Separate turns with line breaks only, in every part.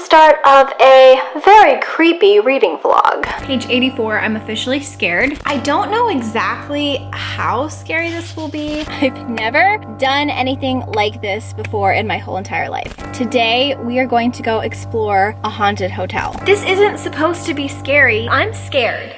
start of a very creepy reading vlog.
Page 84, I'm officially scared. I don't know exactly how scary this will be. I've never done anything like this before in my whole entire life. Today, we are going to go explore a haunted hotel. This isn't supposed to be scary. I'm scared.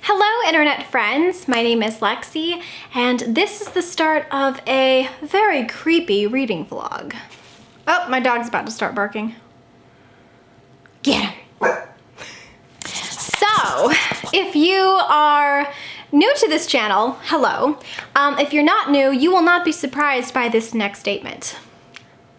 Hello internet friends, my name is Lexi, and this is the start of a very creepy reading vlog. Oh, my dog's about to start barking. Get him. So, if you are new to this channel, hello. If you're not new, you will not be surprised by this next statement.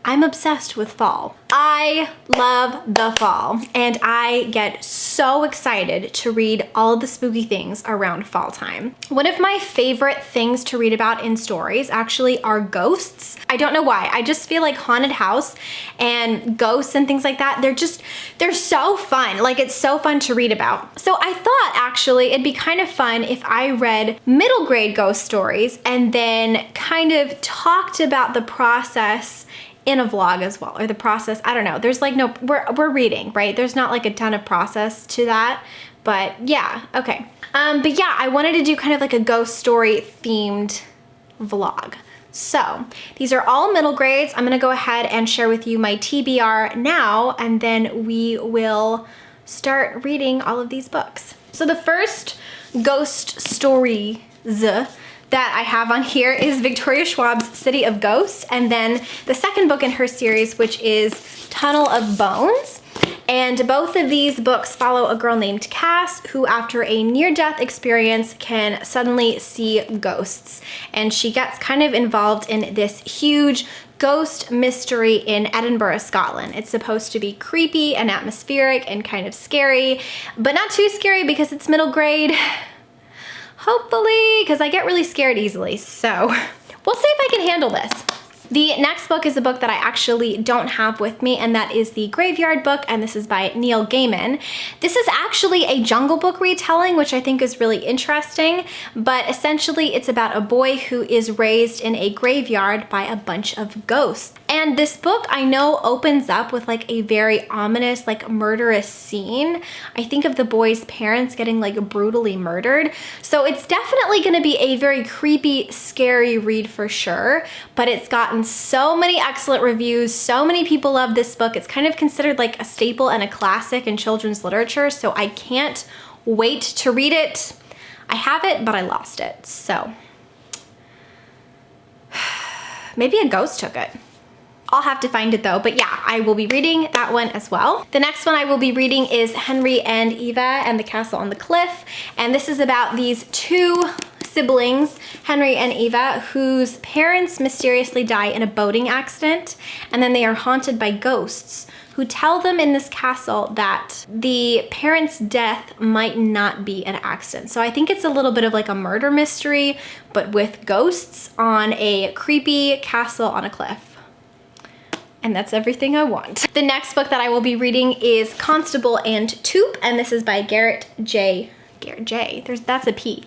I'm obsessed with fall. I love the fall, and I get so excited to read all of the spooky things around fall time. One of my favorite things to read about in stories actually are ghosts. I don't know why. I just feel like haunted house and ghosts and things like that, they're so fun. Like, it's so fun to read about. So I thought actually it'd be kind of fun if I read middle grade ghost stories and then kind of talked about the process in a vlog as well, or the process, I don't know. There's like no, we're reading, right? There's not like a ton of process to that, but yeah, okay. But yeah, I wanted to do kind of like a ghost story themed vlog. So these are all middle grades. I'm gonna go ahead and share with you my TBR now, and then we will start reading all of these books. So the first ghost stories that I have on here is Victoria Schwab's City of Ghosts, and then the second book in her series, which is Tunnel of Bones. And both of these books follow a girl named Cass, who after a near-death experience can suddenly see ghosts. And she gets kind of involved in this huge ghost mystery in Edinburgh, Scotland. It's supposed to be creepy and atmospheric and kind of scary, but not too scary because it's middle grade. Hopefully, because I get really scared easily, so we'll see if I can handle this. The next book is a book that I actually don't have with me, and that is the Graveyard book, and this is by Neil Gaiman. This is actually a Jungle Book retelling, which I think is really interesting, but essentially it's about a boy who is raised in a graveyard by a bunch of ghosts. And this book, I know, opens up with like a very ominous, like murderous scene. I think of the boy's parents getting like brutally murdered. So it's definitely gonna be a very creepy, scary read for sure, but it's gotten so many excellent reviews. So many people love this book. It's kind of considered like a staple and a classic in children's literature, so I can't wait to read it. I have it, but I lost it, so maybe a ghost took it. I'll have to find it though, but yeah, I will be reading that one as well. The next one I will be reading is Henry and Eva and the Castle on the Cliff, and this is about these two siblings, Henry and Eva, whose parents mysteriously die in a boating accident, and then they are haunted by ghosts who tell them in this castle that the parents' death might not be an accident. So I think it's a little bit of like a murder mystery, but with ghosts on a creepy castle on a cliff. And that's everything I want. The next book that I will be reading is Constable and Toop, and this is by Garrett J. That's a P.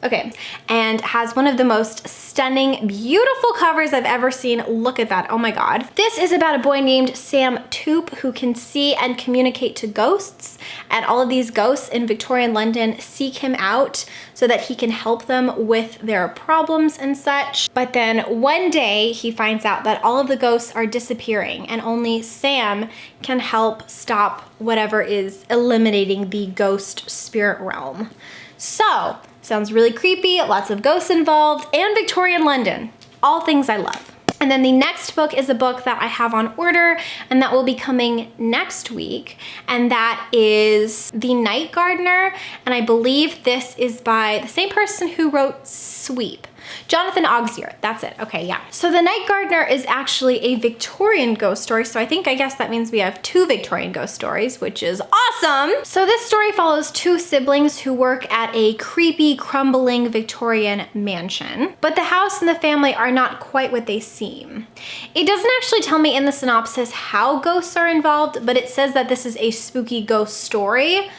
Okay, and has one of the most stunning, beautiful covers I've ever seen. Look at that, oh my God. This is about a boy named Sam Toop who can see and communicate to ghosts, and all of these ghosts in Victorian London seek him out so that he can help them with their problems and such. But then one day he finds out that all of the ghosts are disappearing, and only Sam can help stop whatever is eliminating the ghost spirit realm. So, sounds really creepy, lots of ghosts involved, and Victorian London. All things I love. And then the next book is a book that I have on order, and that will be coming next week, and that is The Night Gardener, and I believe this is by the same person who wrote Sweep. Jonathon Auxier, that's it. Okay, yeah. So The Night Gardener is actually a Victorian ghost story. So I guess that means we have 2 Victorian ghost stories, which is awesome. So this story follows 2 siblings who work at a creepy, crumbling Victorian mansion. But the house and the family are not quite what they seem. It doesn't actually tell me in the synopsis how ghosts are involved, but it says that this is a spooky ghost story.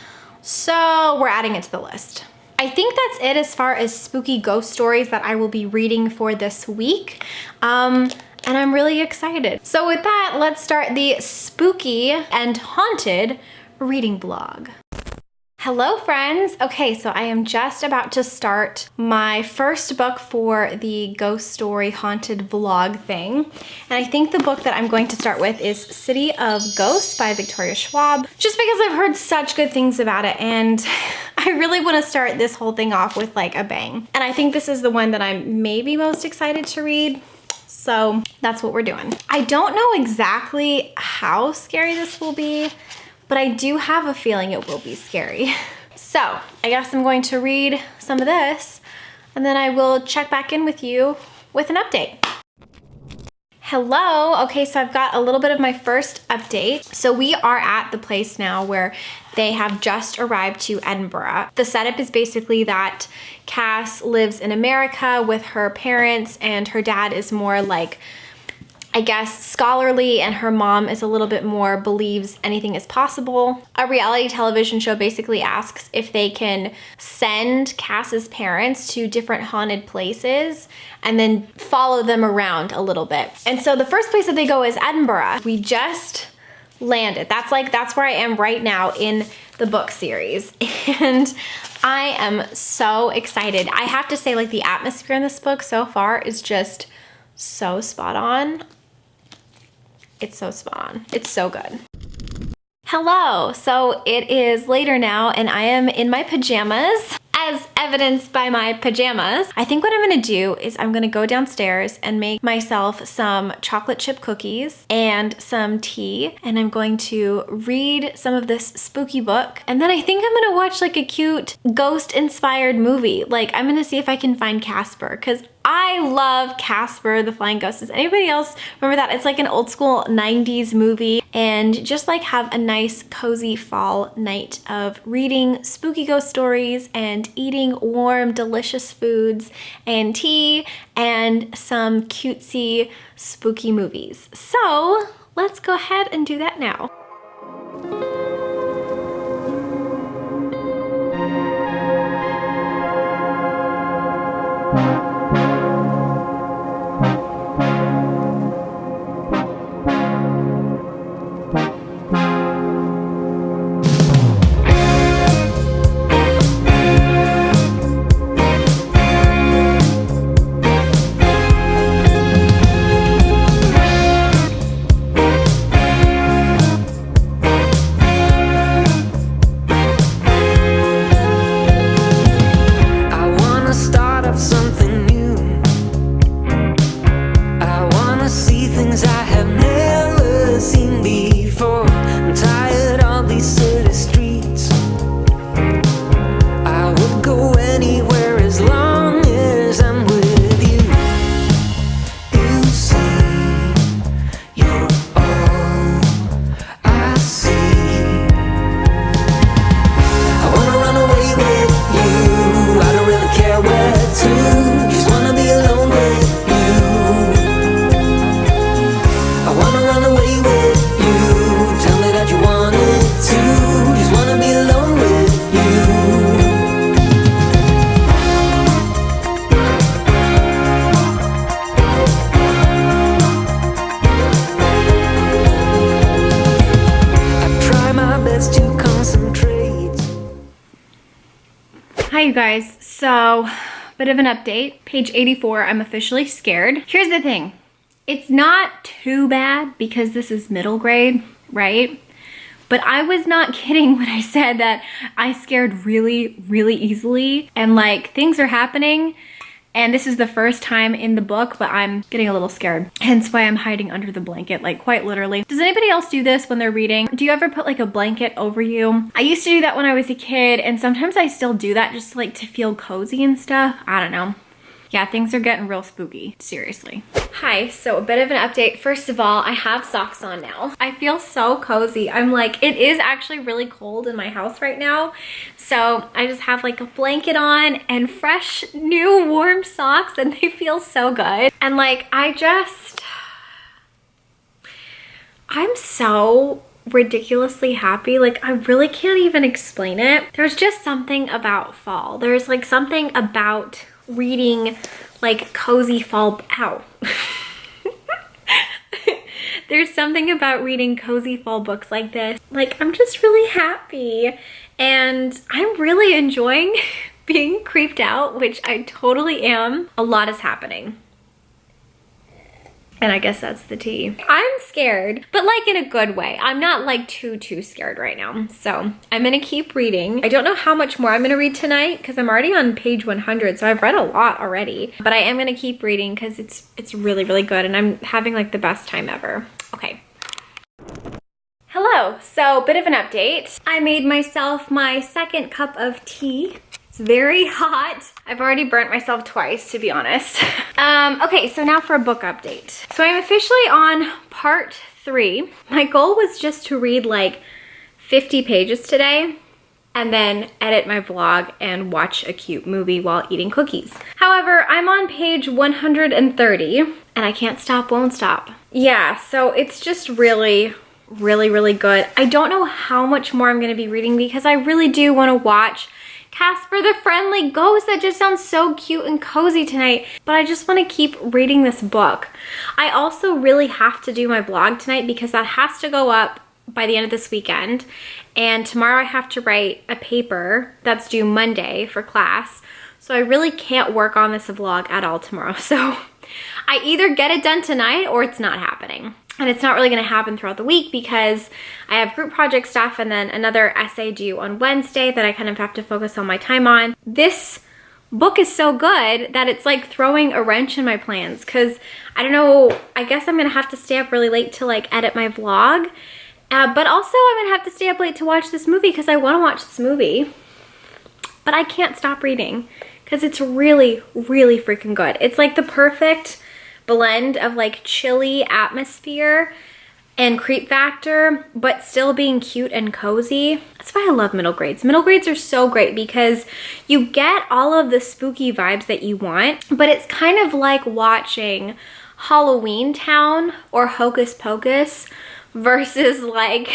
So we're adding it to the list. I think that's it as far as spooky ghost stories that I will be reading for this week. And I'm really excited. So with that, let's start the spooky and haunted reading vlog. Hello friends. Okay, so I am just about to start my first book for the ghost story haunted vlog thing. And I think the book that I'm going to start with is City of Ghosts by Victoria Schwab, just because I've heard such good things about it and I really want to start this whole thing off with like a bang. And I think this is the one that I'm maybe most excited to read. So that's what we're doing. I don't know exactly how scary this will be, but I do have a feeling it will be scary. So I guess I'm going to read some of this and then I will check back in with you with an update. Hello. Okay, so I've got a little bit of my first update. So we are at the place now where they have just arrived to Edinburgh. The setup is basically that Cass lives in America with her parents and her dad is more like, I guess, scholarly, and her mom is a little bit more believes anything is possible. A reality television show basically asks if they can send Cass's parents to different haunted places and then follow them around a little bit. And so the first place that they go is Edinburgh. We just landed. That's where I am right now in the book series. And I am so excited. I have to say, like, the atmosphere in this book so far is just so spot on. It's so spot on. It's so good. Hello. So it is later now and I am in my pajamas, as evidenced by my pajamas. I think what I'm gonna do is I'm gonna go downstairs and make myself some chocolate chip cookies and some tea. And I'm going to read some of this spooky book. And then I think I'm gonna watch like a cute ghost inspired movie. Like I'm gonna see if I can find Casper, because I love Casper the Flying Ghost. Does anybody else remember that? It's like an old school 90s movie, and just like have a nice cozy fall night of reading spooky ghost stories and eating warm delicious foods and tea and some cutesy spooky movies. So let's go ahead and do that now. Hi you guys, so bit of an update. Page 84, I'm officially scared. Here's the thing, it's not too bad because this is middle grade, right? But I was not kidding when I said that I scared really, really easily and like things are happening. And this is the first time in the book, but I'm getting a little scared. Hence why I'm hiding under the blanket, like quite literally. Does anybody else do this when they're reading? Do you ever put like a blanket over you? I used to do that when I was a kid, and sometimes I still do that just like to feel cozy and stuff. I don't know. Yeah, things are getting real spooky, seriously. Hi, so a bit of an update. First of all, I have socks on now. I feel so cozy. I'm like, it is actually really cold in my house right now. So I just have like a blanket on and fresh, new, warm socks, and they feel so good. And like, I'm so ridiculously happy. Like, I really can't even explain it. There's just something about fall. There's like something about reading like cozy fall, ow. There's something about reading cozy fall books like this. Like, I'm just really happy. And I'm really enjoying being creeped out, which I totally am. A lot is happening. And I guess that's the tea. I'm scared, but like in a good way. I'm not like too scared right now. So I'm gonna keep reading. I don't know how much more I'm gonna read tonight because I'm already on page 100. So I've read a lot already, but I am gonna keep reading because it's really, really good. And I'm having like the best time ever. Okay. Hello, so bit of an update. I made myself my second cup of tea. It's very hot. I've already burnt myself twice, to be honest. Okay, so now for a book update. So I'm officially on part 3. My goal was just to read like 50 pages today and then edit my vlog and watch a cute movie while eating cookies. However, I'm on page 130 and I can't stop, won't stop. Yeah, so it's just really good. I don't know how much more I'm gonna be reading because I really do wanna watch Casper the Friendly Ghost. That just sounds so cute and cozy tonight, but I just want to keep reading this book. I also really have to do my vlog tonight because that has to go up by the end of this weekend, and tomorrow I have to write a paper that's due Monday for class, so I really can't work on this vlog at all tomorrow. So I either get it done tonight or it's not happening. And it's not really gonna happen throughout the week because I have group project stuff and then another essay due on Wednesday that I kind of have to focus all my time on. This book is so good that it's like throwing a wrench in my plans because I don't know, I guess I'm gonna have to stay up really late to like edit my vlog. But also I'm gonna have to stay up late to watch this movie because I wanna watch this movie. But I can't stop reading because it's really freaking good. It's like the perfect blend of like chilly atmosphere and creep factor, but still being cute and cozy. That's why I love middle grades. Middle grades are so great because you get all of the spooky vibes that you want, but it's kind of like watching Halloween Town or Hocus Pocus versus like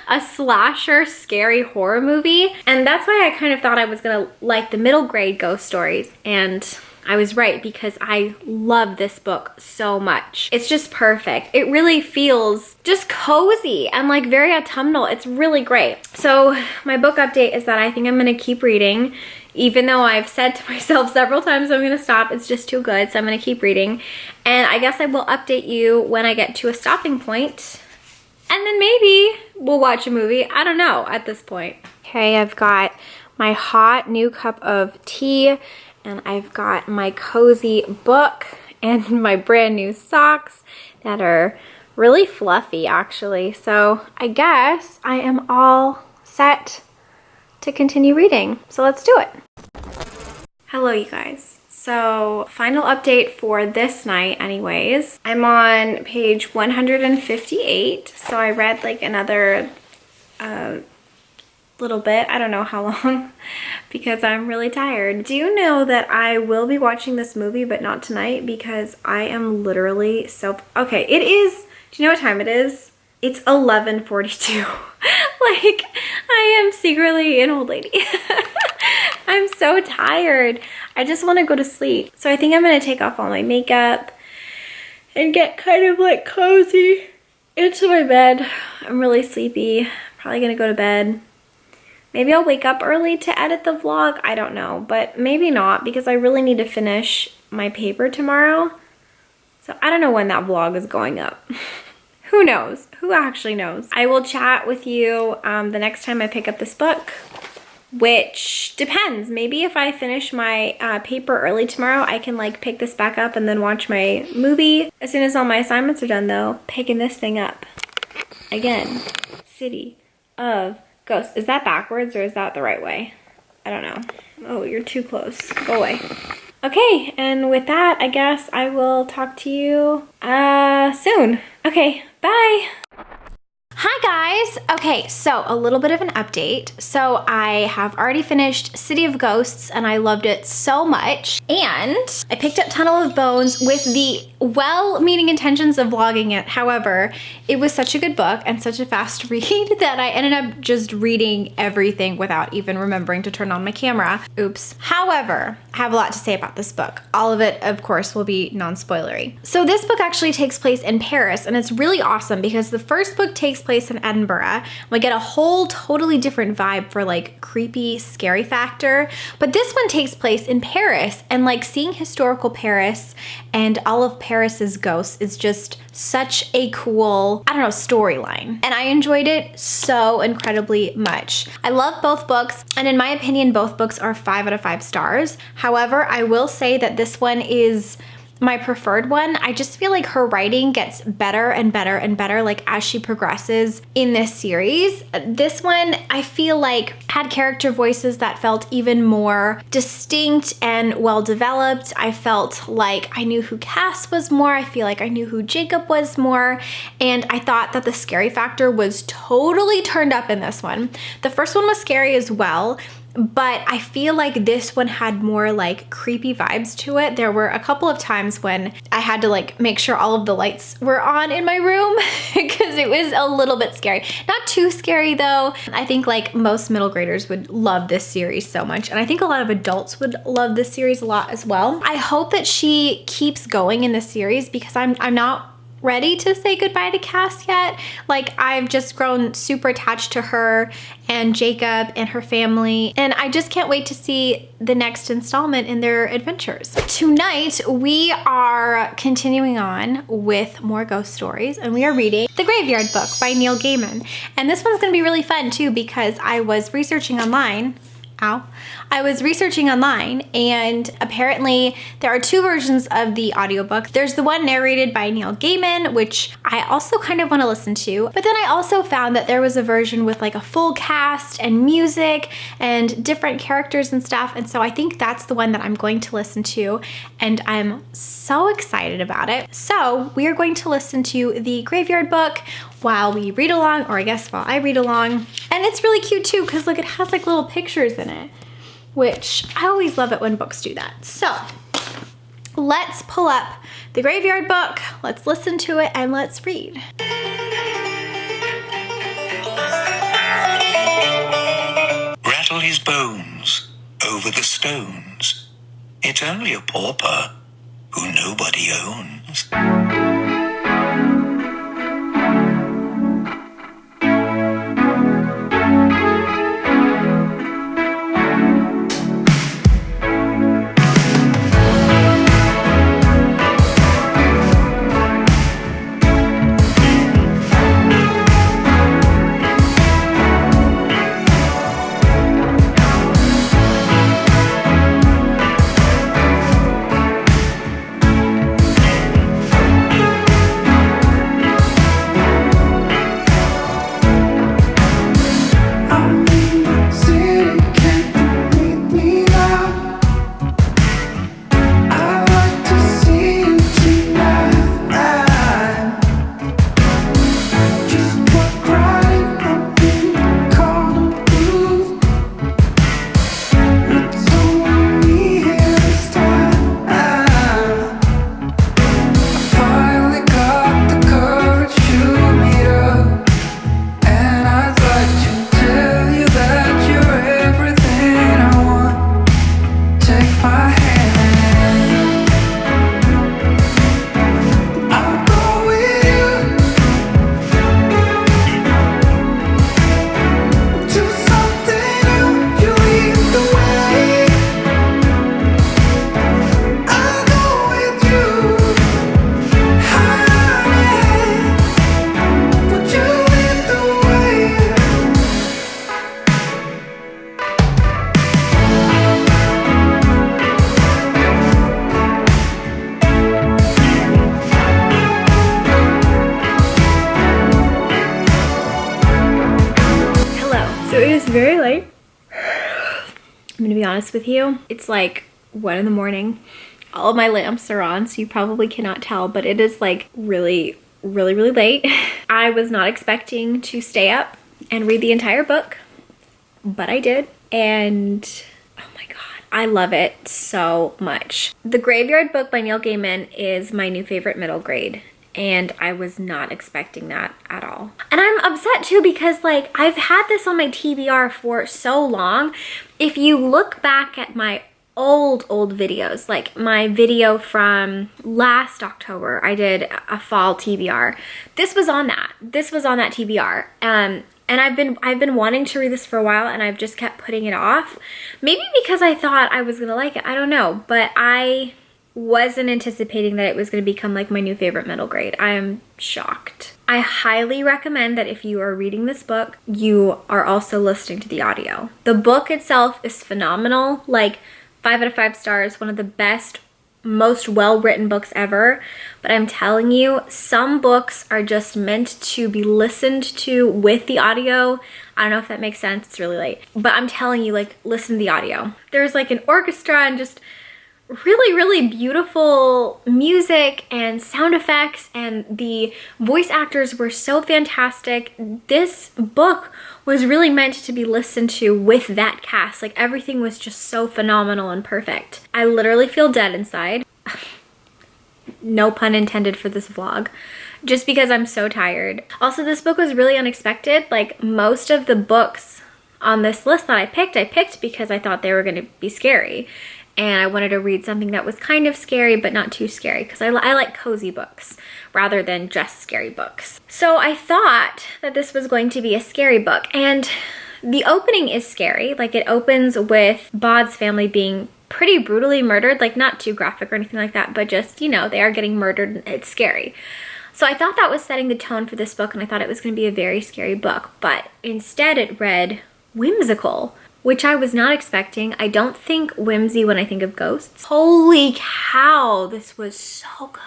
a slasher scary horror movie. And that's why I kind of thought I was gonna like the middle grade ghost stories, and I was right because I love this book so much. It's just perfect. It really feels just cozy and like very autumnal. It's really great. So my book update is that I think I'm gonna keep reading, even though I've said to myself several times I'm gonna stop. It's just too good, so I'm gonna keep reading. And I guess I will update you when I get to a stopping point. And then maybe we'll watch a movie. I don't know at this point. Okay, I've got my hot new cup of tea, and I've got my cozy book and my brand new socks that are really fluffy actually. So I guess I am all set to continue reading. So let's do it. Hello you guys. So final update for this night anyways. I'm on page 158. So I read like another little bit. I don't know how long because I'm really tired. Do you know that I will be watching this movie but not tonight because I am literally so... Okay, it is... Do you know what time it is? It's 11:42. Like, I am secretly an old lady. I'm so tired. I just want to go to sleep. So I think I'm going to take off all my makeup and get kind of like cozy into my bed. I'm really sleepy. Probably going to go to bed. Maybe I'll wake up early to edit the vlog. I don't know, but maybe not because I really need to finish my paper tomorrow. So I don't know when that vlog is going up. Who knows? Who actually knows? I will chat with you the next time I pick up this book, which depends. Maybe if I finish my paper early tomorrow, I can like pick this back up and then watch my movie. As soon as all my assignments are done though, picking this thing up. Again, City of Ghosts. Is that backwards or is that the right way? I don't know. Oh, you're too close. Go away. Okay, and with that, I guess I will talk to you soon. Okay, bye. Hi guys! Okay, so a little bit of an update. So I have already finished City of Ghosts and I loved it so much. And I picked up Tunnel of Bones with the well-meaning intentions of vlogging it. However, it was such a good book and such a fast read that I ended up just reading everything without even remembering to turn on my camera. Oops. However, I have a lot to say about this book. All of it, of course, will be non-spoilery. So this book actually takes place in Paris, and it's really awesome because the first book takes place in Edinburgh. We get a whole totally different vibe for like creepy, scary factor. But this one takes place in Paris, and like seeing historical Paris and all of Paris's ghosts is just such a cool, I don't know, storyline. And I enjoyed it so incredibly much. I love both books, and in my opinion, both books are 5 out of 5 stars. However, I will say that this one is my preferred one. I just feel like her writing gets better and better and better like as she progresses in this series. This one I feel like had character voices that felt even more distinct and well developed. I felt like I knew who Cass was more. I feel like I knew who Jacob was more. And I thought that the scary factor was totally turned up in this one. The first one was scary as well, but I feel like this one had more like creepy vibes to it. There were a couple of times when I had to like make sure all of the lights were on in my room because it was a little bit scary. Not too scary though. I think like most middle graders would love this series so much, and I think a lot of adults would love this series a lot as well. I hope that she keeps going in this series because I'm not ready to say goodbye to Cass yet. Like, I've just grown super attached to her and Jacob and her family, and I just can't wait to see the next installment in their adventures. Tonight, we are continuing on with more ghost stories, and we are reading The Graveyard Book by Neil Gaiman. And this one's gonna be really fun too because I was researching online. I was researching online, and apparently there are 2 versions of the audiobook. There's the one narrated by Neil Gaiman, which I also kind of want to listen to, but then I also found that there was a version with like a full cast and music and different characters and stuff, and so I think that's the one that I'm going to listen to, and I'm so excited about it. So we are going to listen to The Graveyard Book while we read along, or I guess while I read along. And it's really cute too, because look, it has like little pictures in it, which I always love it when books do that. So let's pull up The Graveyard Book, let's listen to it, and let's read.
Rattle his bones over the stones. It's only a pauper who nobody owns.
Very late. I'm gonna be honest with you. It's like 1 in the morning. All of my lamps are on, so you probably cannot tell, but it is like really late. I was not expecting to stay up and read the entire book, but I did, and oh my god, I love it so much. The Graveyard Book by Neil Gaiman is my new favorite middle grade, and I was not expecting that at all. And I'm upset too because like I've had this on my TBR for so long. If you look back at my old videos, like my video from last October, I did a fall TBR. This was on that TBR. And I've been wanting to read this for a while, and I've just kept putting it off. Maybe because I thought I was gonna like it, I don't know, but I wasn't anticipating that it was going to become like my new favorite middle grade. I am shocked. I highly recommend that if you are reading this book, you are also listening to the audio. The book itself is phenomenal, like 5 out of 5 stars, one of the best, most well-written books ever. But I'm telling you, some books are just meant to be listened to with the audio. I don't know if that makes sense, it's really late. But I'm telling you, like, listen to the audio. There's like an orchestra and just really beautiful music and sound effects, and the voice actors were so fantastic. This book was really meant to be listened to with that cast. Like, everything was just so phenomenal and perfect. I literally feel dead inside. No pun intended for this vlog, just because I'm so tired. Also, this book was really unexpected. Like, most of the books on this list that I picked because I thought they were going to be scary. And I wanted to read something that was kind of scary, but not too scary, because I like cozy books rather than just scary books. So I thought that this was going to be a scary book, and the opening is scary. Like, it opens with Bod's family being pretty brutally murdered, like not too graphic or anything like that, but just, you know, they are getting murdered and it's scary. So I thought that was setting the tone for this book, and I thought it was going to be a very scary book, but instead it read whimsical, which I was not expecting. I don't think whimsy when I think of ghosts. Holy cow, this was so good.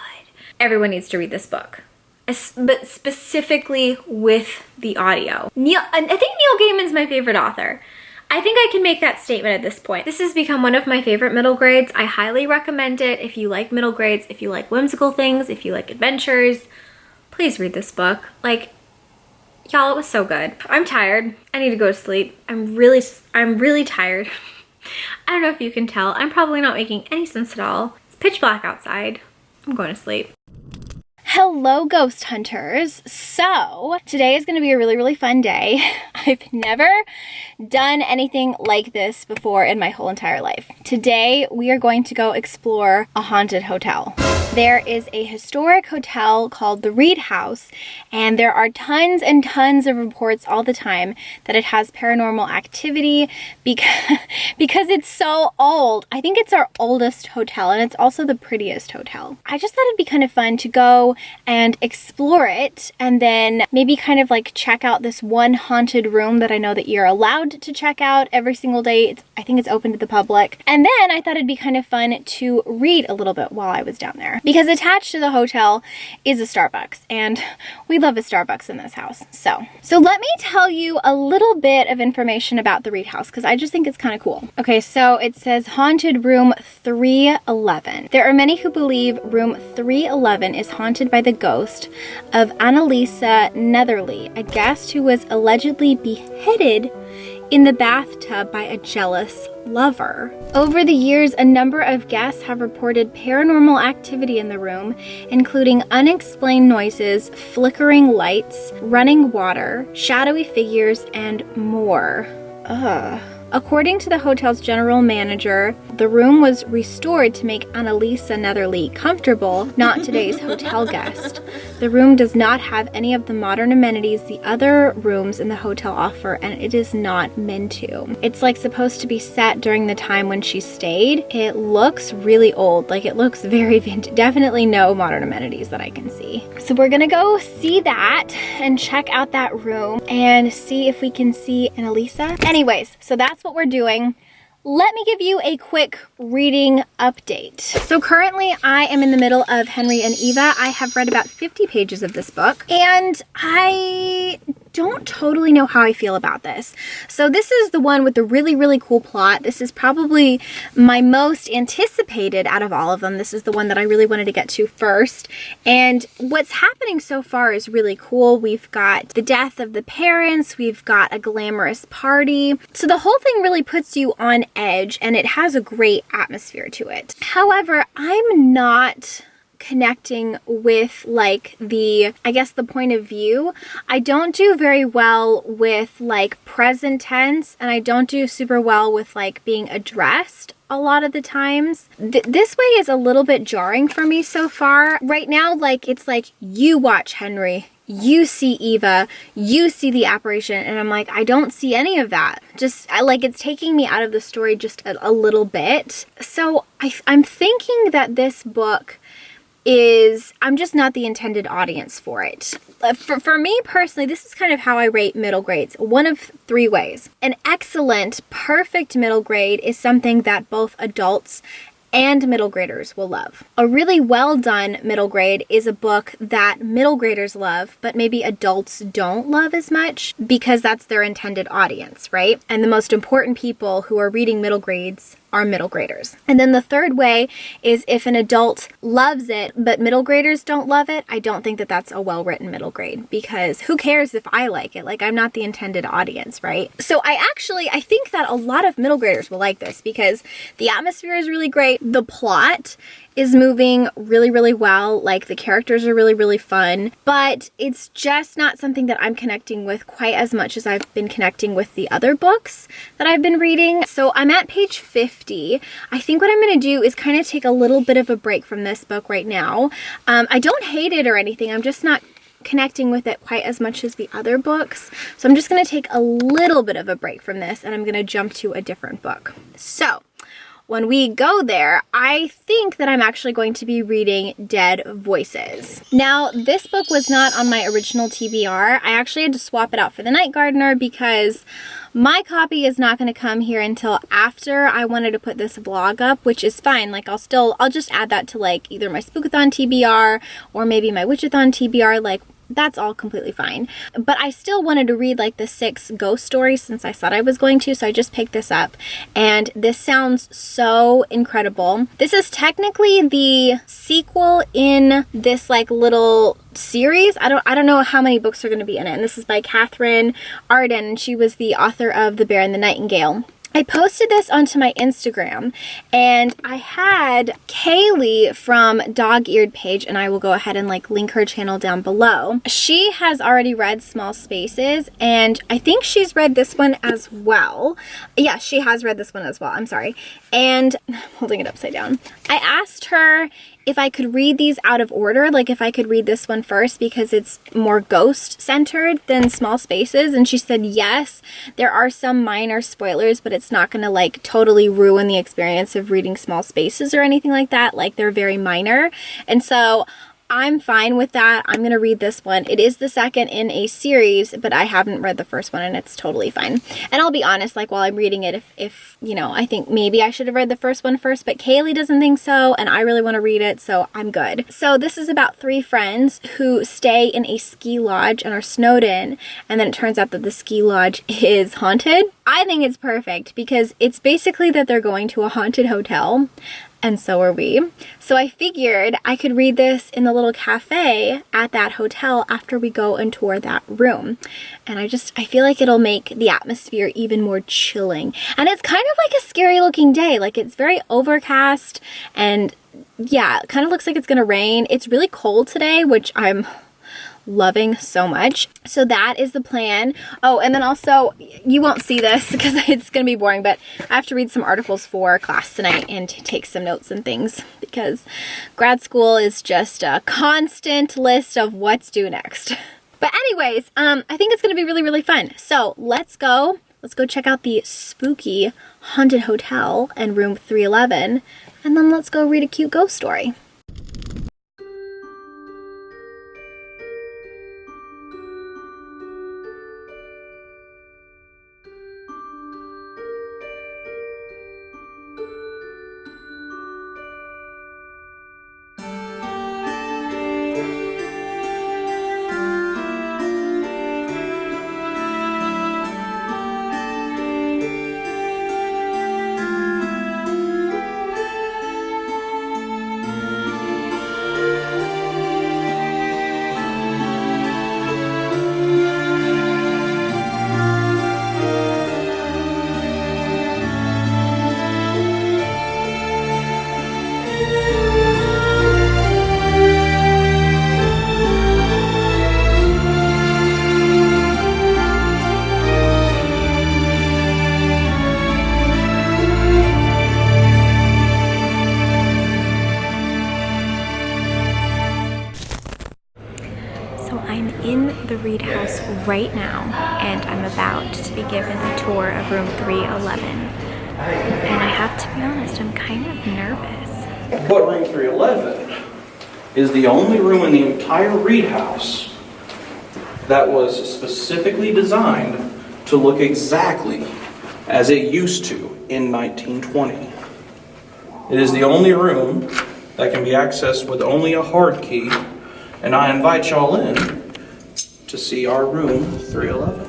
Everyone needs to read this book, but specifically with the audio. I think Neil Gaiman's my favorite author. I think I can make that statement at this point. This has become one of my favorite middle grades. I highly recommend it if you like middle grades, if you like whimsical things, if you like adventures. Please read this book. Like, y'all, it was so good. I'm tired. I need to go to sleep. I'm really tired. I don't know if you can tell. I'm probably not making any sense at all. It's pitch black outside. I'm going to sleep. Hello, ghost hunters. So today is going to be a really fun day. I've never done anything like this before in my whole entire life. Today we are going to go explore a haunted hotel. There is a historic hotel called the Reed House, and there are tons and tons of reports all the time that it has paranormal activity because it's so old. I think it's our oldest hotel, and it's also the prettiest hotel. I just thought it'd be kind of fun to go and explore it, and then maybe kind of like check out this one haunted room that I know that you're allowed to check out every single day. I think it's open to the public. And then I thought it'd be kind of fun to read a little bit while I was down there, because attached to the hotel is a Starbucks, and we love a Starbucks in this house. So let me tell you a little bit of information about the Reed House, because I just think it's kind of cool. Okay, so it says haunted room 311. There are many who believe room 311 is haunted by the ghost of Annalisa Netherly, a guest who was allegedly beheaded in the bathtub by a jealous lover. Over the years, a number of guests have reported paranormal activity in the room, including unexplained noises, flickering lights, running water, shadowy figures, and more. According to the hotel's general manager, the room was restored to make Annalisa Netherly comfortable, not today's hotel guest. The room does not have any of the modern amenities the other rooms in the hotel offer, and it is not meant to. It's like supposed to be set during the time when she stayed. It looks really old, like it looks very vintage. Definitely no modern amenities that I can see. So we're gonna go see that and check out that room and see if we can see Annalisa. Anyways, so that's what we're doing. Let me give you a quick reading update. So currently I am in the middle of Henry and Eva. I have read about 50 pages of this book, and I don't totally know how I feel about this. So this is the one with the really, really cool plot. This is probably my most anticipated out of all of them. This is the one that I really wanted to get to first. And what's happening so far is really cool. We've got the death of the parents. We've got a glamorous party. So the whole thing really puts you on edge, and it has a great atmosphere to it. However, I'm not connecting with like the point of view. I don't do very well with like present tense, and I don't do super well with like being addressed a lot of the times. This way is a little bit jarring for me so far. Right now, like it's like, you watch Henry, you see Eva, you see the apparition, and I'm like, I don't see any of that. Like it's taking me out of the story just a little bit. So I'm thinking that this book I'm just not the intended audience for it. For me personally, this is kind of how I rate middle grades. One of three ways. An excellent, perfect middle grade is something that both adults and middle graders will love. A really well done middle grade is a book that middle graders love, but maybe adults don't love as much because that's their intended audience, right? And the most important people who are reading middle grades are middle graders. And then the third way is if an adult loves it, but middle graders don't love it, I don't think that that's a well-written middle grade, because who cares if I like it? Like, I'm not the intended audience, right? So I think that a lot of middle graders will like this because the atmosphere is really great. The plot is moving really, really well. Like, the characters are really, really fun, but it's just not something that I'm connecting with quite as much as I've been connecting with the other books that I've been reading. So I'm at page 50. I think what I'm going to do is kind of take a little bit of a break from this book right now. I don't hate it or anything. I'm just not connecting with it quite as much as the other books. So I'm just going to take a little bit of a break from this, and I'm going to jump to a different book. So when we go there, I think that I'm actually going to be reading Dead Voices. Now, this book was not on my original TBR. I actually had to swap it out for The Night Gardener because my copy is not going to come here until after I wanted to put this vlog up, which is fine. Like, I'll just add that to like either my Spookathon TBR or maybe my Witchathon TBR. Like, that's all completely fine. But I still wanted to read like the 6 ghost stories since I said I was going to, so I just picked this up. And this sounds so incredible. This is technically the sequel in this like little series. I don't know how many books are going to be in it. And this is by Catherine Arden, and she was the author of The Bear and the Nightingale. I posted this onto my Instagram, and I had Kayleigh from Dog Eared Page, and I will go ahead and like link her channel down below. She has already read Small Spaces, and I think she's read this one as well. Yeah, she has read this one as well. I'm sorry. And I'm holding it upside down. I asked her if I could read these out of order, like if I could read this one first because it's more ghost centered than Small Spaces, and she said yes. There are some minor spoilers, but it's not gonna like totally ruin the experience of reading Small Spaces or anything like that. Like, they're very minor, and so I'm fine with that. I'm gonna read this one. It is the second in a series, but I haven't read the first one, and it's totally fine. And I'll be honest, like, while I'm reading it, if you know, I think maybe I should have read the first one first, but Kayleigh doesn't think so, and I really want to read it, so I'm good. So this is about 3 friends who stay in a ski lodge and are snowed in, and then it turns out that the ski lodge is haunted. I think it's perfect because it's basically that they're going to a haunted hotel, and so are we. So I figured I could read this in the little cafe at that hotel after we go and tour that room. And I feel like it'll make the atmosphere even more chilling. And it's kind of like a scary looking day. Like, it's very overcast, and yeah, it kind of looks like it's gonna rain. It's really cold today, which I'm loving so much. So that is the plan. Oh, and then also, you won't see this because it's gonna be boring, but I have to read some articles for class tonight and take some notes and things because grad school is just a constant list of what's due next. But anyways, I think it's gonna be really, really fun. So let's go check out the spooky haunted hotel and room 311, and then let's go read a cute ghost story. Reed house right now, and I'm about to be given a tour of room 311. And I have to be honest, I'm kind of nervous.
But room 311 is the only room in the entire Reed house that was specifically designed to look exactly as it used to in 1920. It is the only room that can be accessed with only a hard key, and I invite y'all in to see our room 311.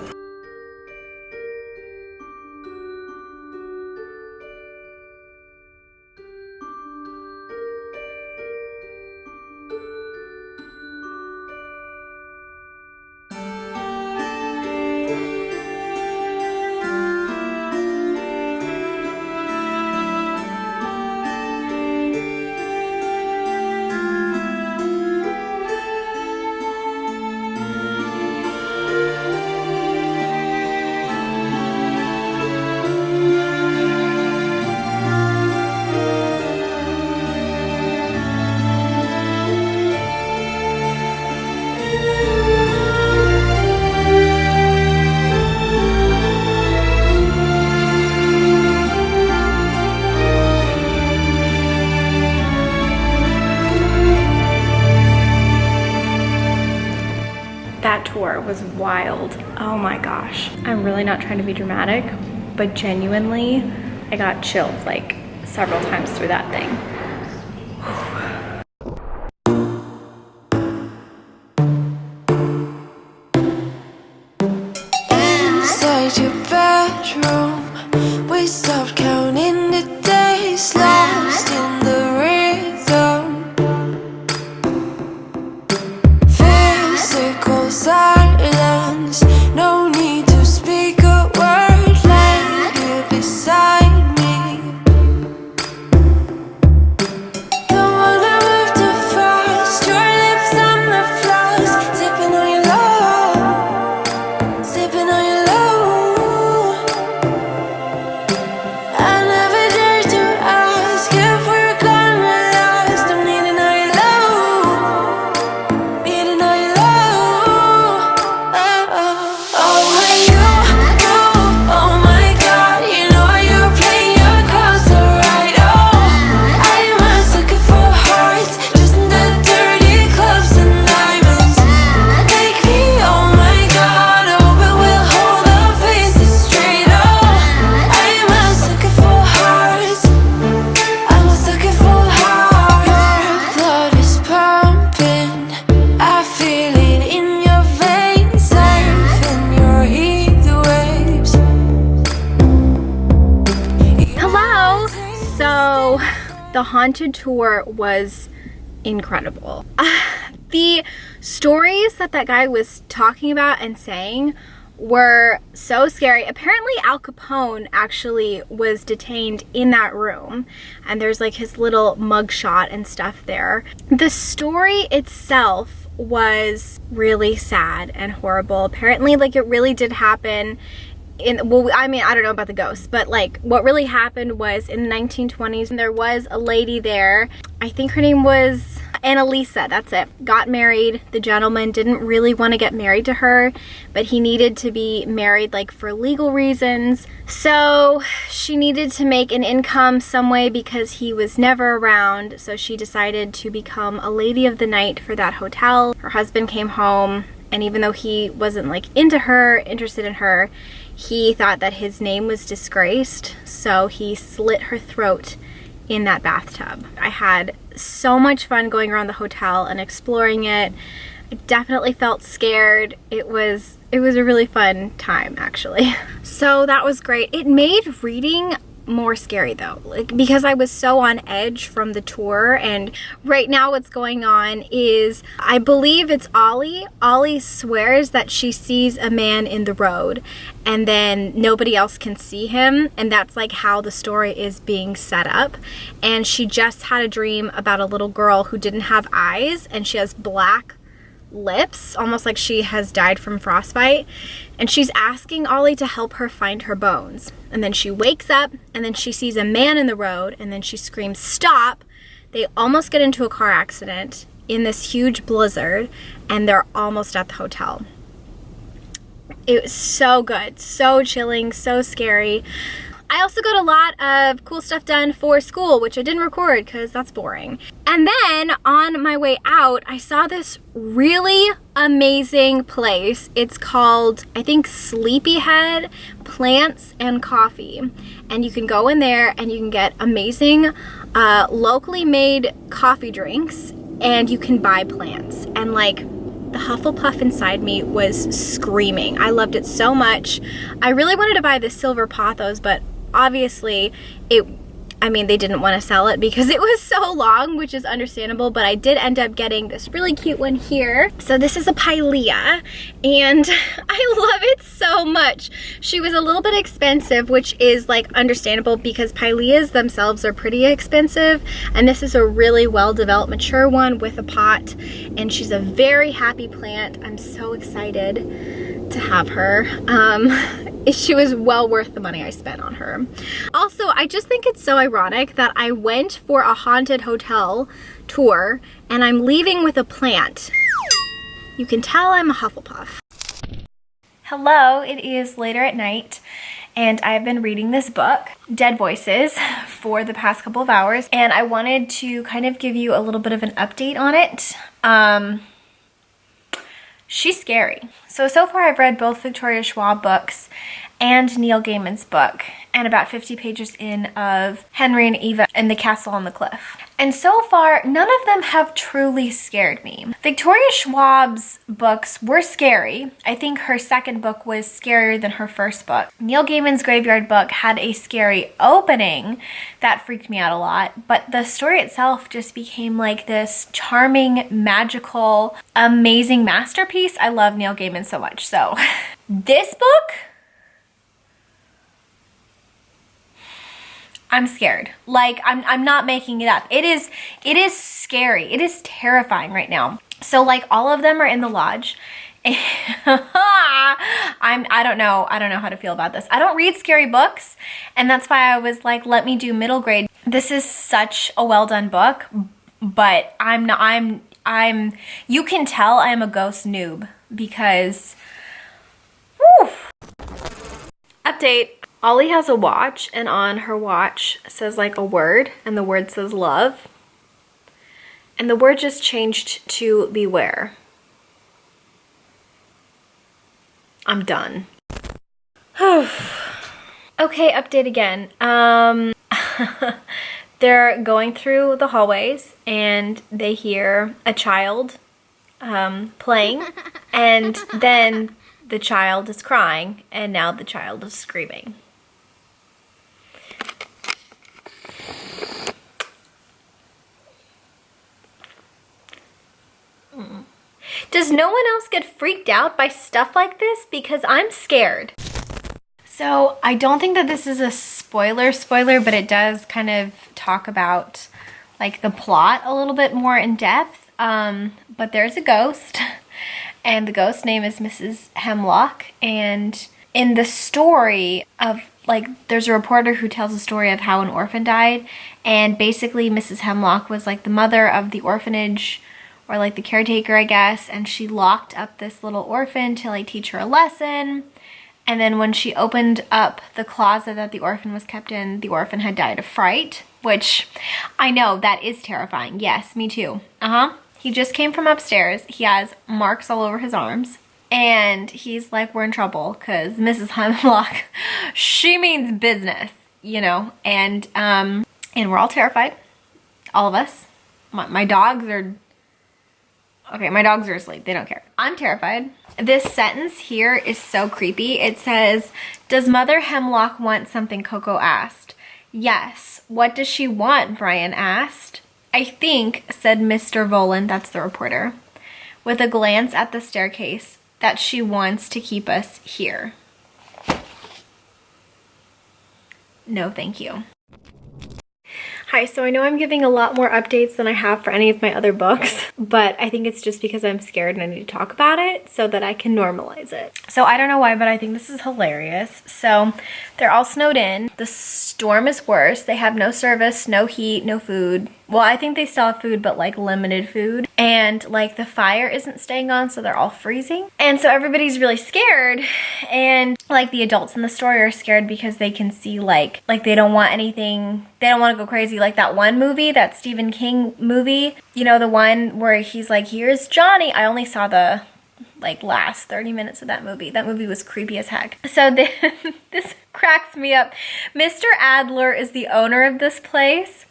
That tour was wild. Oh my gosh. I'm really not trying to be dramatic, but genuinely, I got chills like several times through that thing.
Inside your bedroom, we stopped counting the days, lost in the rhythm. Physical silence, no need to speak a word, lay here beside me. Don't wanna move too fast, your lips on the floors, sipping on your love, sipping on your love. I never dared to ask if we're gonna last. I'm needing all your love, needing all your love. Oh, when you move, oh my God, you know you're playing your cards so right. Oh, I'm always looking for hearts, just in the dirty clubs and diamonds. Take me, oh my God, oh, but we'll hold our faces straight. Oh, I'm always looking for hearts, I'm always looking for hearts. Your blood is pumping, I feel it in your veins, surfing your heat waves.
Hello! So, the haunted tour was incredible. The stories that guy was talking about and saying were so scary. Apparently Al Capone actually was detained in that room, and there's like his little mugshot and stuff there. The story itself was really sad and horrible. Apparently, like, it really did happen well, I mean, I don't know about the ghosts, but like what really happened was in the 1920s, there was a lady there. I think her name was Annalisa, that's it. Got married. The gentleman didn't really want to get married to her, but he needed to be married like for legal reasons. So she needed to make an income some way because he was never around. So she decided to become a lady of the night for that hotel. Her husband came home, and even though he wasn't like interested in her, he thought that his name was disgraced, so he slit her throat in that bathtub. I had so much fun going around the hotel and exploring it. I definitely felt scared. It was a really fun time, actually. So that was great. It made reading more scary though, like, because I was so on edge from the tour. And right now what's going on is, I believe it's Ollie. Ollie swears that she sees a man in the road and then nobody else can see him, and that's like how the story is being set up. And she just had a dream about a little girl who didn't have eyes, and she has black lips, almost like she has died from frostbite, and she's asking Ollie to help her find her bones. And then she wakes up, and then she sees a man in the road, and then she screams, "Stop!" They almost get into a car accident in this huge blizzard, and they're almost at the hotel. It was so good, so chilling, so scary. I also got a lot of cool stuff done for school, which I didn't record because that's boring. And then on my way out, I saw this really amazing place. It's called, I think, Sleepyhead Plants and Coffee. And you can go in there and you can get amazing locally made coffee drinks, and you can buy plants. And like, the Hufflepuff inside me was screaming. I loved it so much. I really wanted to buy the silver pothos, but obviously they didn't want to sell it because it was so long, which is understandable, but I did end up getting this really cute one here. So this is a Pilea, and I love it so much. She was a little bit expensive, which is like understandable because Pileas themselves are pretty expensive, and this is a really well-developed, mature one with a pot, and she's a very happy plant. I'm so excited to have her. She was well worth the money I spent on her. Also, I just think it's so ironic that I went for a haunted hotel tour and I'm leaving with a plant. You can tell I'm a Hufflepuff. Hello, it is later at night and I've been reading this book, Dead Voices, for the past couple of hours, and I wanted to kind of give you a little bit of an update on it. She's scary. So far I've read both Victoria Schwab books and Neil Gaiman's book, and about 50 pages in of Henry and Eva in the Castle on the Cliff. And so far, none of them have truly scared me. Victoria Schwab's books were scary. I think her second book was scarier than her first book. Neil Gaiman's Graveyard book had a scary opening that freaked me out a lot, but the story itself just became like this charming, magical, amazing masterpiece. I love Neil Gaiman so much. So this book, I'm scared. Like, I'm not making it up. It is scary. It is terrifying right now. So like, all of them are in the lodge. I don't know how to feel about this. I don't read scary books, and that's why I was like, let me do middle grade. This is such a well done book, but you can tell I am a ghost noob because, whew. Update. Ollie has a watch, and on her watch says like a word, and the word says love. And the word just changed to beware. I'm done. Okay, update again. They're going through the hallways and they hear a child playing, and then the child is crying, and now the child is screaming. Does no one else get freaked out by stuff like this? Because I'm scared. So I don't think that this is a spoiler, but it does kind of talk about like the plot a little bit more in depth. But there's a ghost, and the ghost name is Mrs. Hemlock. And in the story of like, there's a reporter who tells a story of how an orphan died, and basically Mrs. Hemlock was like the mother of the orphanage, or like the caretaker, I guess, and she locked up this little orphan to like teach her a lesson. And then when she opened up the closet that the orphan was kept in, the orphan had died of fright, which I know that is terrifying. Yes, me too. He just came from upstairs. He has marks all over his arms, and he's like, we're in trouble because Mrs. Hemlock, she means business, you know, and we're all terrified, all of us. My dogs are, okay, my dogs are asleep. They don't care. I'm terrified. This sentence here is so creepy. It says, does Mother Hemlock want something? Coco asked. Yes. What does she want? Brian asked. I think, said Mr. Volan, that's the reporter, with a glance at the staircase, that she wants to keep us here. No, thank you. Hi, so I know I'm giving a lot more updates than I have for any of my other books, but I think it's just because I'm scared and I need to talk about it so that I can normalize it. So I don't know why, but I think this is hilarious. So they're all snowed in. The storm is worse. They have no service, no heat, no food, Well, I think they still have food, but like limited food. And like the fire isn't staying on, so they're all freezing. And so everybody's really scared. And like the adults in the story are scared because they can see like they don't want anything, they don't want to go crazy. Like that one movie, that Stephen King movie, you know, the one where he's like, here's Johnny. I only saw the like last 30 minutes of that movie. That movie was creepy as heck. So this cracks me up. Mr. Adler is the owner of this place.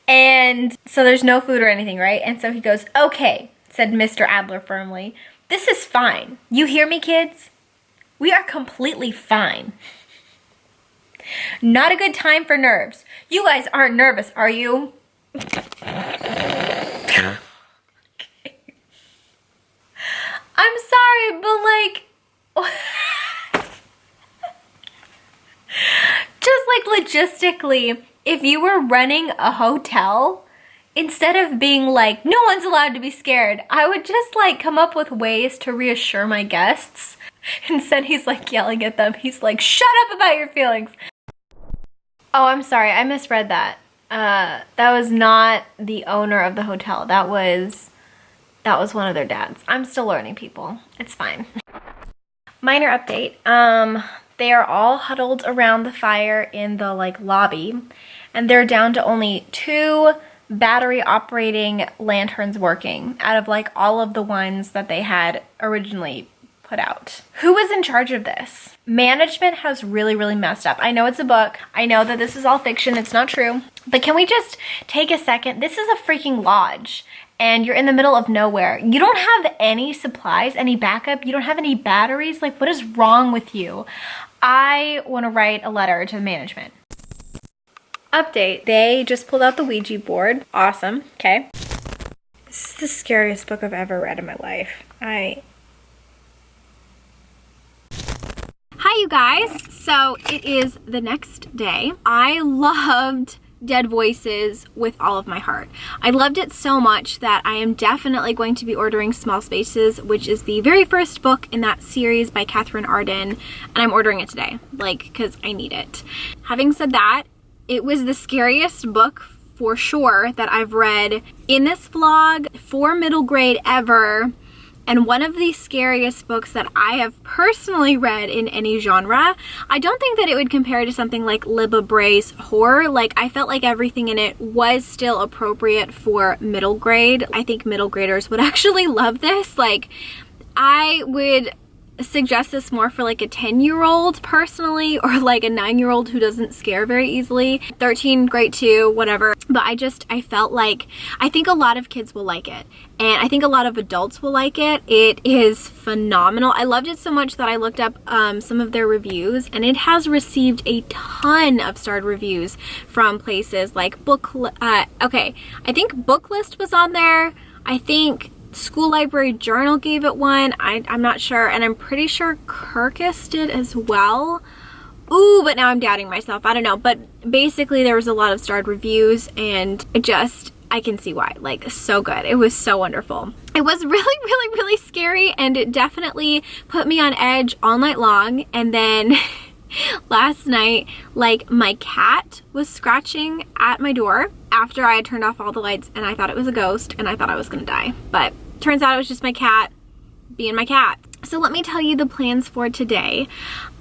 And so there's no food or anything, right? And so he goes, okay, said Mr. Adler firmly. This is fine. You hear me, kids? We are completely fine. Not a good time for nerves. You guys aren't nervous, are you? Okay. I'm sorry, but like, just like logistically, if you were running a hotel, instead of being like, no one's allowed to be scared, I would just like come up with ways to reassure my guests. Instead, he's like yelling at them. He's like, shut up about your feelings. Oh, I'm sorry. I misread that. That was not the owner of the hotel. That was one of their dads. I'm still learning, people. It's fine. Minor update. They are all huddled around the fire in the like lobby, and they're down to only 2 battery operating lanterns working out of like all of the ones that they had originally put out. Who was in charge of this? Management has really messed up. I know it's a book. I know that this is all fiction. It's not true. But can we just take a second? This is a freaking lodge. And you're in the middle of nowhere. You don't have any supplies, any backup. You don't have any batteries. Like, what is wrong with you? I want to write a letter to management. Update. They just pulled out the Ouija board. Awesome. Okay. This is the scariest book I've ever read in my life. Hi, you guys. So it is the next day. I loved Dead Voices with all of my heart. I loved it so much that I am definitely going to be ordering Small Spaces, which is the very first book in that series by Catherine Arden, and I'm ordering it today, like, because I need it. Having said that, it was the scariest book for sure that I've read in this vlog for middle grade ever, and one of the scariest books that I have personally read in any genre. I don't think that it would compare to something like Libba Bray's horror. Like, I felt like everything in it was still appropriate for middle grade. I think middle graders would actually love this. Like, I would suggest this more for like a 10-year-old personally, or like a 9-year-old who doesn't scare very easily. 13, grade 2, whatever. But I felt like, I think a lot of kids will like it, and I think a lot of adults will like it. It is phenomenal. I loved it so much that I looked up some of their reviews, and it has received a ton of starred reviews from places like okay, I think Booklist was on there. I think School Library Journal gave it one. I'm not sure, and I'm pretty sure Kirkus did as well. Ooh, but now I'm doubting myself. I don't know, but basically there was a lot of starred reviews, and I can see why. Like, so good. It was so wonderful. It was really scary, and it definitely put me on edge all night long. And then last night, like, my cat was scratching at my door after I had turned off all the lights, and I thought it was a ghost, and I thought I was gonna die. But turns out it was just my cat being my cat. So let me tell you the plans for today.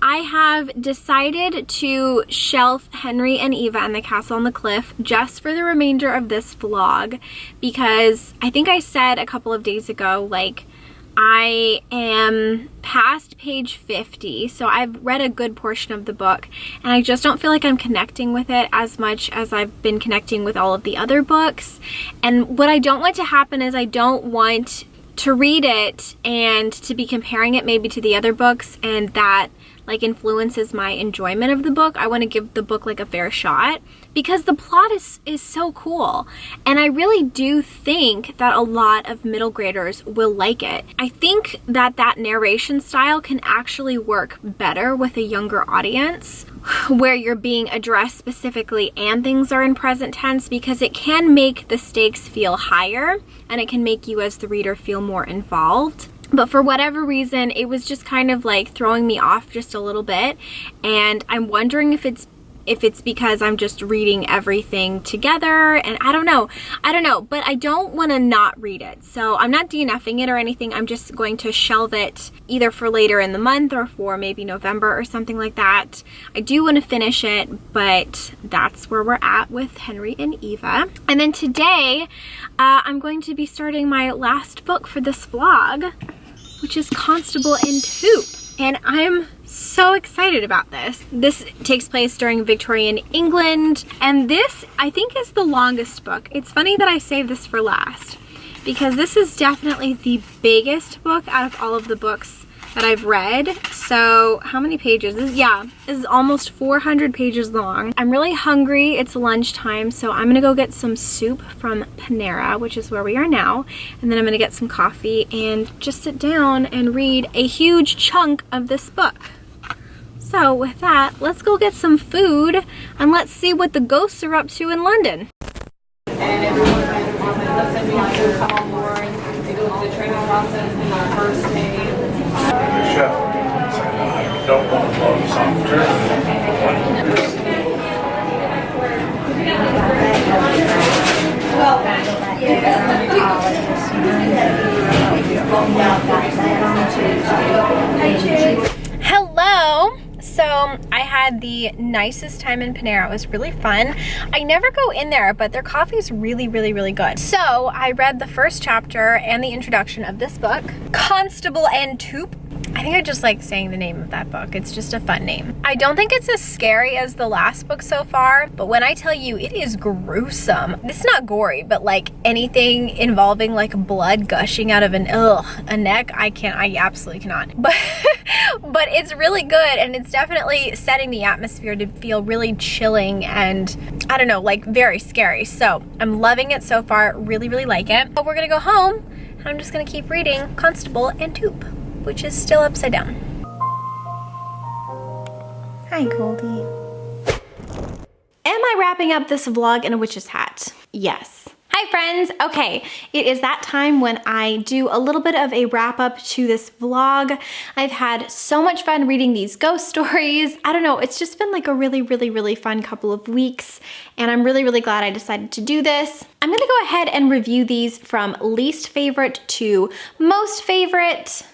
I have decided to shelf Henry and Eva and the Castle on the Cliff just for the remainder of this vlog, because I think I said a couple of days ago, like, I am past page 50, so I've read a good portion of the book, and I just don't feel like I'm connecting with it as much as I've been connecting with all of the other books. And what I don't want to happen is I don't want to read it and to be comparing it maybe to the other books, and that like influences my enjoyment of the book. I want to give the book like a fair shot, because the plot is so cool, and I really do think that a lot of middle graders will like it. I think that narration style can actually work better with a younger audience, where you're being addressed specifically and things are in present tense, because it can make the stakes feel higher, and it can make you as the reader feel more involved. But for whatever reason, it was just kind of like throwing me off just a little bit, and I'm wondering if it's if it's because I'm just reading everything together, and I don't know, but I don't want to not read it. So I'm not DNFing it or anything. I'm just going to shelve it either for later in the month or for maybe November or something like that. I do want to finish it, but that's where we're at with Henry and Eva. And then today, I'm going to be starting my last book for this vlog, which is Constable and Toop. And I'm so excited about this. This takes place during Victorian England, and this I think is the longest book. It's funny that I saved this for last because this is definitely the biggest book out of all of the books that I've read. So how many pages? This is almost 400 pages long. I'm really hungry. It's lunchtime, so I'm gonna go get some soup from Panera, which is where we are now, and then I'm gonna get some coffee and just sit down and read a huge chunk of this book. So with that, let's go get some food and let's see what the ghosts are up to in London.
And everyone to come on board. They go through the training process and our first day.
Chef, I don't want to blow some
Hello. So I had the nicest time in Panera. It was really fun. I never go in there, but their coffee is really, really, really good. So I read the first chapter and the introduction of this book, Constable and Toop. I think I just like saying the name of that book. It's just a fun name. I don't think it's as scary as the last book so far, but when I tell you it is gruesome, it's not gory, but like anything involving like blood gushing out of a neck, I absolutely cannot. But but it's really good, and it's definitely setting the atmosphere to feel really chilling and I don't know, like very scary. So I'm loving it so far, really, really like it. But we're gonna go home and I'm just gonna keep reading Constable and Toop, which is still upside down. Hi, Goldie. Am I wrapping up this vlog in a witch's hat? Yes. Hi friends, okay, it is that time when I do a little bit of a wrap up to this vlog. I've had so much fun reading these ghost stories. I don't know, it's just been like a really, really, really fun couple of weeks, and I'm really, really glad I decided to do this. I'm gonna go ahead and review these from least favorite to most favorite.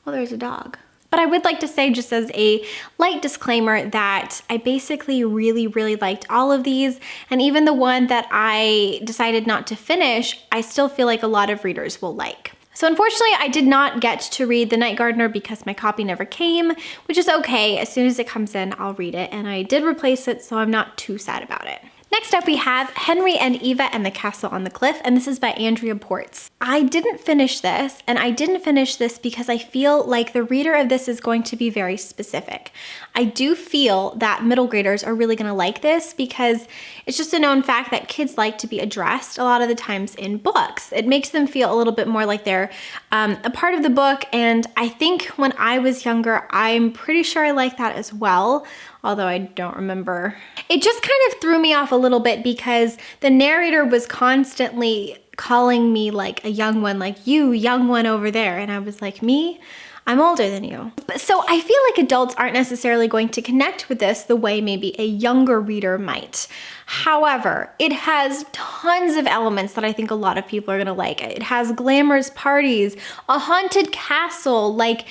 Well, there's a dog. But I would like to say, just as a light disclaimer, that I basically really, really liked all of these, and even the one that I decided not to finish, I still feel like a lot of readers will like. So unfortunately, I did not get to read The Night Gardener because my copy never came, which is okay. As soon as it comes in, I'll read it, and I did replace it, so I'm not too sad about it. Next up, we have Henry and Eva and the Castle on the Cliff, and this is by Andrea Portes. I didn't finish this, and I didn't finish this because I feel like the reader of this is going to be very specific. I do feel that middle graders are really gonna like this because it's just a known fact that kids like to be addressed a lot of the times in books. It makes them feel a little bit more like they're a part of the book, and I think when I was younger, I'm pretty sure I liked that as well, although I don't remember. It just kind of threw me off a little bit because the narrator was constantly calling me like a young one, like you young one over there, and I was like, me? I'm older than you. So I feel like adults aren't necessarily going to connect with this the way maybe a younger reader might. However, it has tons of elements that I think a lot of people are gonna like. It has glamorous parties, a haunted castle, like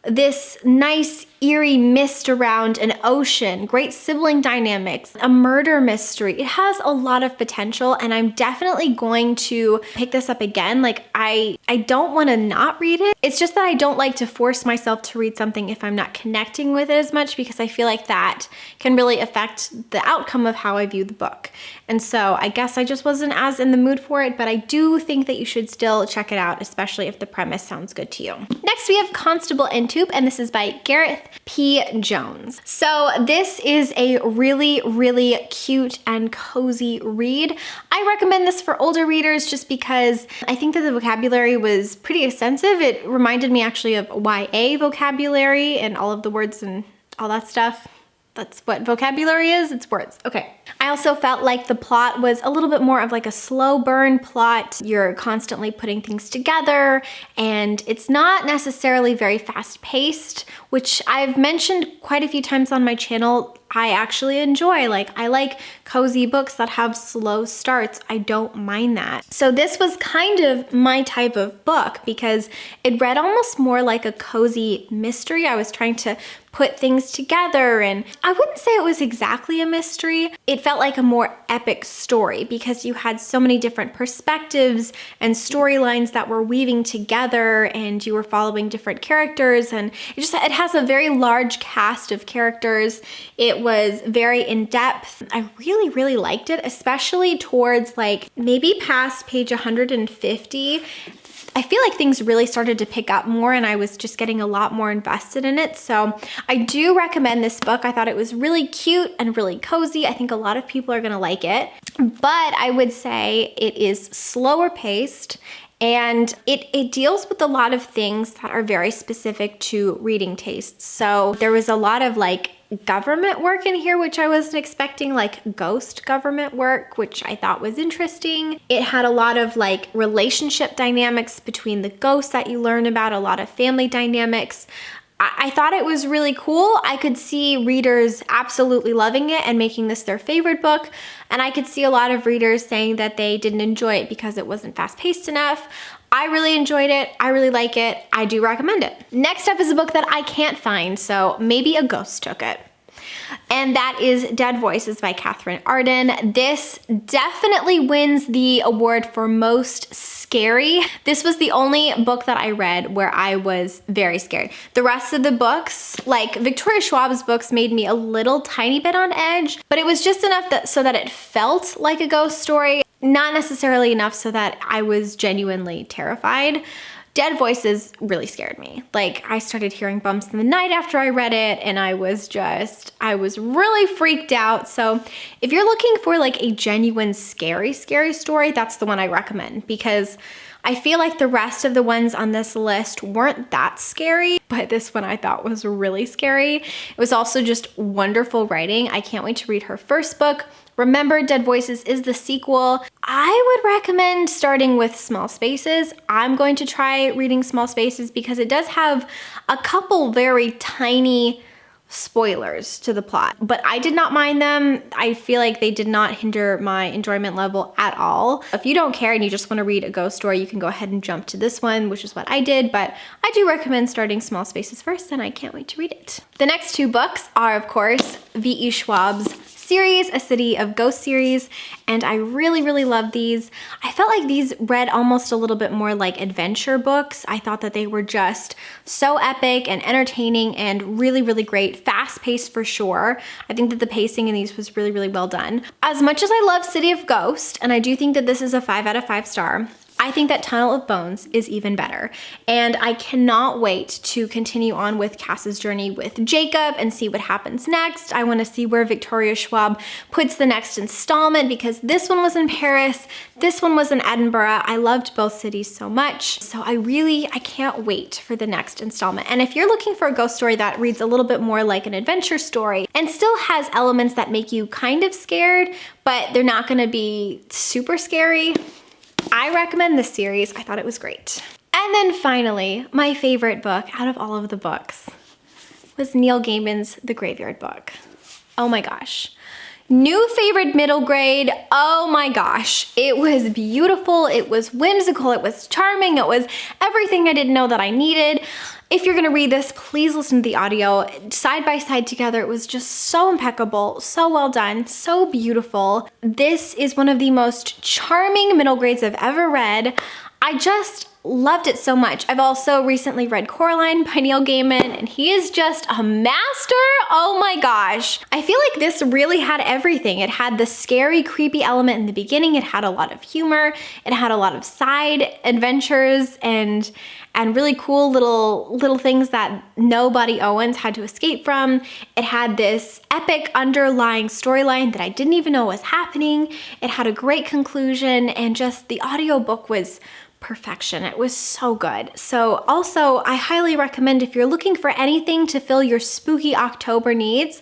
this nice eerie mist around an ocean, great sibling dynamics, a murder mystery. It has a lot of potential, and I'm definitely going to pick this up again. Like I don't want to not read it. It's just that I don't like to force myself to read something if I'm not connecting with it as much, because I feel like that can really affect the outcome of how I view the book. And so I guess I just wasn't as in the mood for it, but I do think that you should still check it out, especially if the premise sounds good to you. Next, we have Constable and Toop, and this is by Gareth P. Jones. So this is a really, really cute and cozy read. I recommend this for older readers just because I think that the vocabulary was pretty extensive. It reminded me actually of YA vocabulary and all of the words and all that stuff. That's what vocabulary is, it's words. Okay. I also felt like the plot was a little bit more of like a slow burn plot. You're constantly putting things together, and it's not necessarily very fast paced, which I've mentioned quite a few times on my channel. I actually enjoy. Like, I like cozy books that have slow starts. I don't mind that. So this was kind of my type of book because it read almost more like a cozy mystery. I was trying to put things together, and I wouldn't say it was exactly a mystery. It felt like a more epic story because you had so many different perspectives and storylines that were weaving together, and you were following different characters, and it has a very large cast of characters. It was very in-depth. I really liked it, especially towards like maybe past page 150. I feel like things really started to pick up more, and I was just getting a lot more invested in it. So I do recommend this book. I thought it was really cute and really cozy. I think a lot of people are gonna like it, but I would say it is slower paced, and it deals with a lot of things that are very specific to reading tastes. So there was a lot of like government work in here, which I wasn't expecting, like ghost government work, which I thought was interesting. It had a lot of like relationship dynamics between the ghosts that you learn about, a lot of family dynamics. I thought it was really cool. I could see readers absolutely loving it and making this their favorite book. And I could see a lot of readers saying that they didn't enjoy it because it wasn't fast-paced enough. I really enjoyed it. I really like it. I do recommend it. Next up is a book that I can't find, so maybe a ghost took it. And that is Dead Voices by Katherine Arden. This definitely wins the award for most scary. This was the only book that I read where I was very scared. The rest of the books, like Victoria Schwab's books, made me a little tiny bit on edge, but it was just enough so that it felt like a ghost story, not necessarily enough so that I was genuinely terrified. Dead Voices really scared me. Like, I started hearing bumps in the night after I read it, and I was really freaked out. So if you're looking for like a genuine scary story, that's the one I recommend, because I feel like the rest of the ones on this list weren't that scary, but this one I thought was really scary. It was also just wonderful writing. I can't wait to read her first book. Remember, Dead Voices is the sequel. I would recommend starting with Small Spaces. I'm going to try reading Small Spaces because it does have a couple very tiny spoilers to the plot, but I did not mind them. I feel like they did not hinder my enjoyment level at all. If you don't care and you just want to read a ghost story, you can go ahead and jump to this one, which is what I did, but I do recommend starting Small Spaces first, and I can't wait to read it. The next two books are, of course, V.E. Schwab's series, A City of Ghosts series, and I really love these. I felt like these read almost a little bit more like adventure books. I thought that they were just so epic and entertaining and really great, fast-paced for sure. I think that the pacing in these was really well done. As much as I love City of Ghosts, and I do think that this is a 5 out of 5 star, I think that Tunnel of Bones is even better. And I cannot wait to continue on with Cass's journey with Jacob and see what happens next. I want to see where Victoria Schwab puts the next installment, because this one was in Paris, this one was in Edinburgh. I loved both cities so much. So I can't wait for the next installment. And if you're looking for a ghost story that reads a little bit more like an adventure story and still has elements that make you kind of scared, but they're not going to be super scary, I recommend this series. I thought it was great. And then finally, my favorite book out of all of the books was Neil Gaiman's The Graveyard Book. Oh my gosh. New favorite middle grade. Oh my gosh. It was beautiful. It was whimsical. It was charming. It was everything I didn't know that I needed. If you're gonna read this, please listen to the audio. Side by side together, it was just so impeccable, so well done, so beautiful. This is one of the most charming middle grades I've ever read. I just loved it so much. I've also recently read Coraline by Neil Gaiman, and he is just a master. Oh my gosh. I feel like this really had everything. It had the scary, creepy element in the beginning. It had a lot of humor. It had a lot of side adventures and really cool little things that nobody Owens had to escape from. It had this epic underlying storyline that I didn't even know was happening. It had a great conclusion, and just the audiobook was perfection. It was so good. So also, I highly recommend, if you're looking for anything to fill your spooky October needs,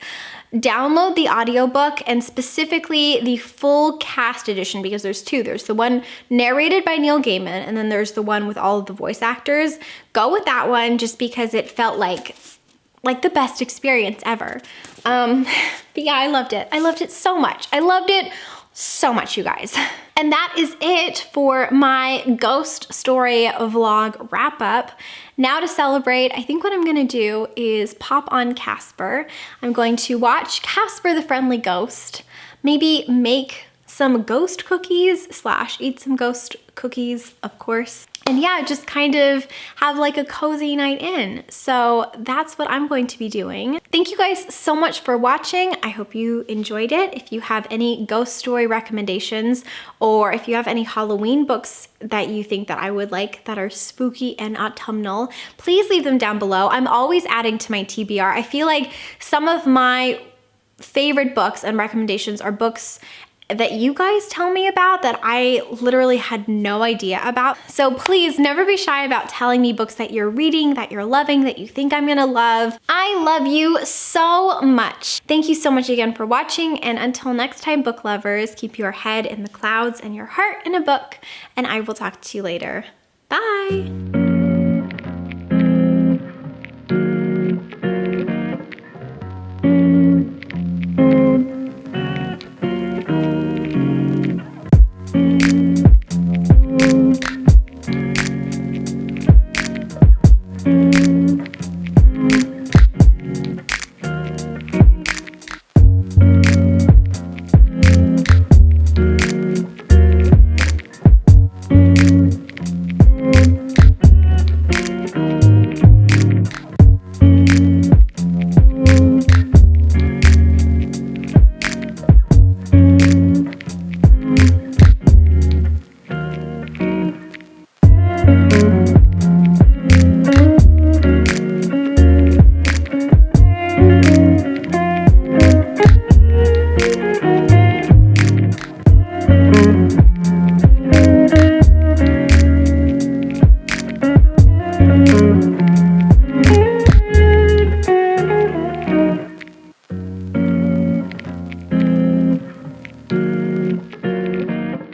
download the audiobook, and specifically the full cast edition, because there's two. There's the one narrated by Neil Gaiman, and then there's the one with all of the voice actors. Go with that one just because it felt like like the best experience ever. But yeah, I loved it. I loved it so much. I loved it so much, you guys. And that is it for my ghost story vlog wrap up. Now to celebrate, I think what I'm gonna do is pop on Casper. I'm going to watch Casper the Friendly Ghost, maybe make some ghost cookies / eat some ghost cookies, of course. And yeah, just kind of have like a cozy night in. So that's what I'm going to be doing. Thank you guys so much for watching. I hope you enjoyed it. If you have any ghost story recommendations, or if you have any Halloween books that you think that I would like that are spooky and autumnal, please leave them down below. I'm always adding to my TBR. I feel like some of my favorite books and recommendations are books that you guys tell me about that I literally had no idea about. So please never be shy about telling me books that you're reading, that you're loving, that you think I'm gonna love. I love you so much. Thank you so much again for watching, and until next time, book lovers, keep your head in the clouds and your heart in a book, and I will talk to you later. Bye.